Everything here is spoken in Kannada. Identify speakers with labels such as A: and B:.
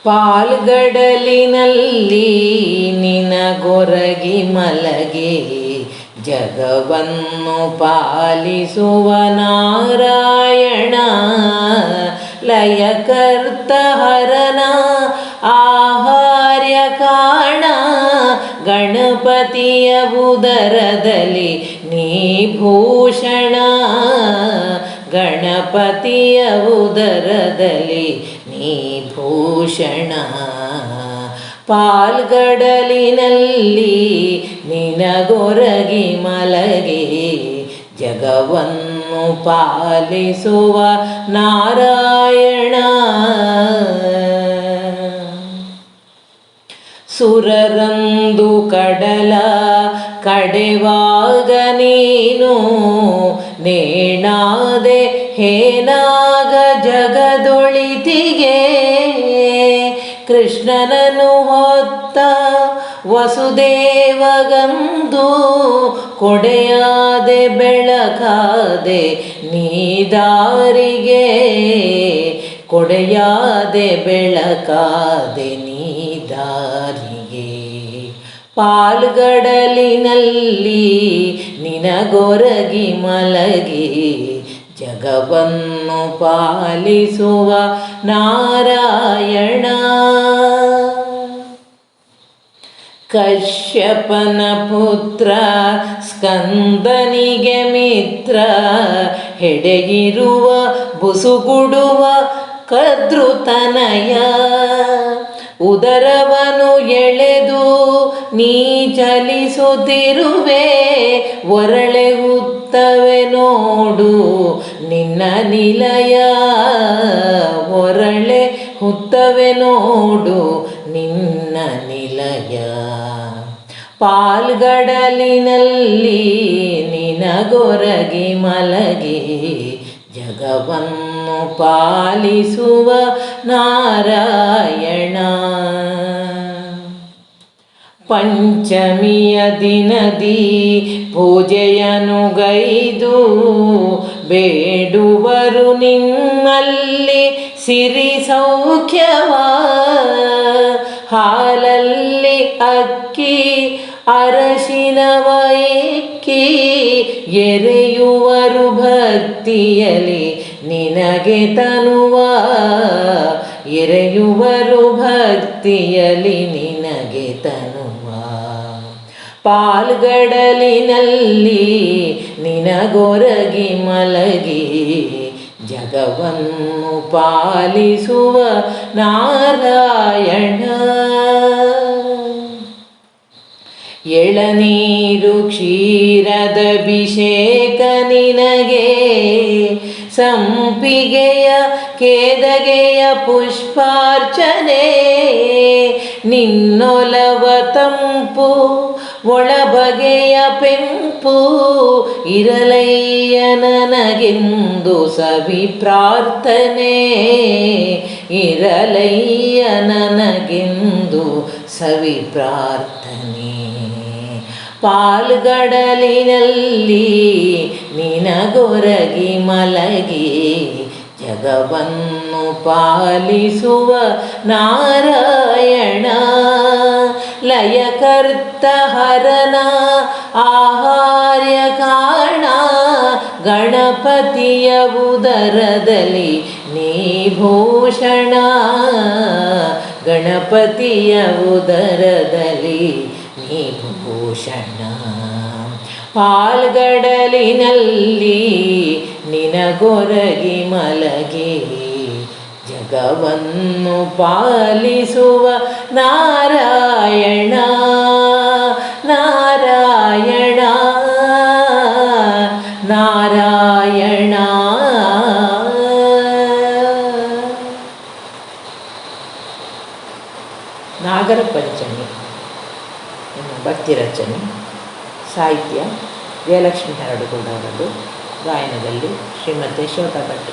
A: ಪಾಲ್ಗಡಲಿನಲ್ಲಿ ನಿನಗೊರಗಿ ಮಲಗಿ ಜಗವನ್ನು ಪಾಲಿಸುವ ನಾರಾಯಣ, ಲಯಕರ್ತ ಹರನ ಆಹಾರ್ಯ ಕಾಣ, ಗಣಪತಿಯ ಉದರದಲ್ಲಿ ನೀ ಭೂಷಣ, ಗಣಪತಿಯ ಉದರದಲ್ಲಿ ನೀ ಭೂಷಣ. ಪಾಲ್ಗಡಲಿನಲ್ಲಿ ನಿನಗೊರಗಿ ಮಲಗಿ ಜಗವನ್ನು ಪಾಲಿಸುವ ನಾರಾಯಣ, ಸುರರಂದು ಕಡಲ ಕಡೆವಾಗ ನೀನು ನೇಣಾದೆ ಹೇನಾಗ ಜಗದೊಳಿತಿಗೆ, ಕೃಷ್ಣನನ್ನು ಹೊತ್ತ ವಸುದೇವಗಂದು ಕೊಡೆಯಾದೆ ಬೆಳಕಾದೆ ನೀದಾರಿಗೆ, ಕೊಡೆಯಾದೆ ಬೆಳಕಾದೆ ನೀದಾರಿಗೆ. ಪಾಲ್ಗಡಲಿನಲ್ಲಿ ನಿನಗೊರಗಿ ಮಲಗಿ ಜಗವನ್ನು ಪಾಲಿಸುವ ನಾರಾಯಣ, ಕಶ್ಯಪನ ಪುತ್ರ ಸ್ಕಂದನಿಗೆ ಮಿತ್ರ, ಹೆಡೆಗಿರುವ ಬುಸುಗುಡುವ ಕದ್ರುತನಯ, ಉದರವನು ಎಳೆದು ನೀ ಚಲಿಸುತ್ತಿರುವೆ, ಒರಳೆ ಹುತ್ತವೆ ನೋಡು ನಿನ್ನ ನಿಲಯ, ಒರಳೆ ಹುತ್ತವೆ ನೋಡು ನಿನ್ನ ನಿಲಯ. ಪಾಲ್ಗಡಲಿನಲ್ಲಿ ನಿನಗೊರಗಿ ಮಲಗಿ ಜಗವನ್ನು ಪಾಲಿಸುವ ನಾರಾಯಣ, ಪಂಚಮಿಯ ದಿನದಿ ಪೂಜೆಯನ್ನು ಗೈದು ಬೇಡುವರು ನಿಮ್ಮಲ್ಲಿ ಸಿರಿ ಸೌಖ್ಯವ, ಹಾಲಲ್ಲಿ ಅಕ್ಕಿ ಅರಶಿನವ ಇಕ್ಕಿ ಎರೆಯುವರು ಭಕ್ತಿಯಲಿ ನಿನಗೆ ತನುವ, ಎರೆಯುವರು ಭಕ್ತಿಯಲಿ ನಿನಗೆ ತನುವ. ಪಾಲ್ಗಡಲಿನಲ್ಲಿ ನಿನಗೊರಗಿ ಮಲಗಿ ಜಗವನ್ನು ಪಾಲಿಸುವ ನಾರಾಯಣ, ಎಳನೀರು ಕ್ಷೀರದ ಅಭಿಷೇಕ ನಿನಗೆ, ಸಂಪಿಗೆಯ ಕೇದಗೆಯ ಪುಷ್ಪಾರ್ಚನೆ, ನಿನ್ನೊಲವ ತಂಪು ಒಳಬಗೆಯ ಪೆಂಪು, ಇರಲಯ್ಯ ನನಗೆಂದು ಸವಿ ಪ್ರಾರ್ಥನೆ, ಇರಲಯ್ಯ ನನಗೆಂದು ಸವಿ ಪ್ರಾರ್ಥನೆ. ಪಾಲ್ಗಡಲಿನಲ್ಲಿ ನಿನಗೊರಗಿ ಮಲಗಿ ಜಗವನ್ನು ಪಾಲಿಸುವ ನಾರಾಯಣ, ಲಯಕರ್ತ ಹರನ ಆಹಾರ್ಯ ಕಾಣ, ಗಣಪತಿಯ ಉದರದಲ್ಲಿ ನೀ ಭೂಷಣ, ಗಣಪತಿಯ ಉದರದಲ್ಲಿ ನೀ ಭೂಷಣ. ಪಾಲ್ಗಡಲಿನಲ್ಲಿ ನಿನಗೊರಗಿ ಮಲಗಿ ಜಗವನ್ನು ಪಾಲಿಸುವ ನಾರಾಯಣ, ನಾರಾಯಣ, ನಾರಾಯಣ. ನಾಗರ ಪಂಚಮಿ ಭಕ್ತಿ ರಚನೆ, ಸಾಹಿತ್ಯ ಜಯಲಕ್ಷ್ಮಿ ಹರಡುಗೌಡ ಅವರದು, ಗಾಯನದಲ್ಲಿ ಶ್ರೀಮತಿ ಯಶೋಧ ಭಟ್.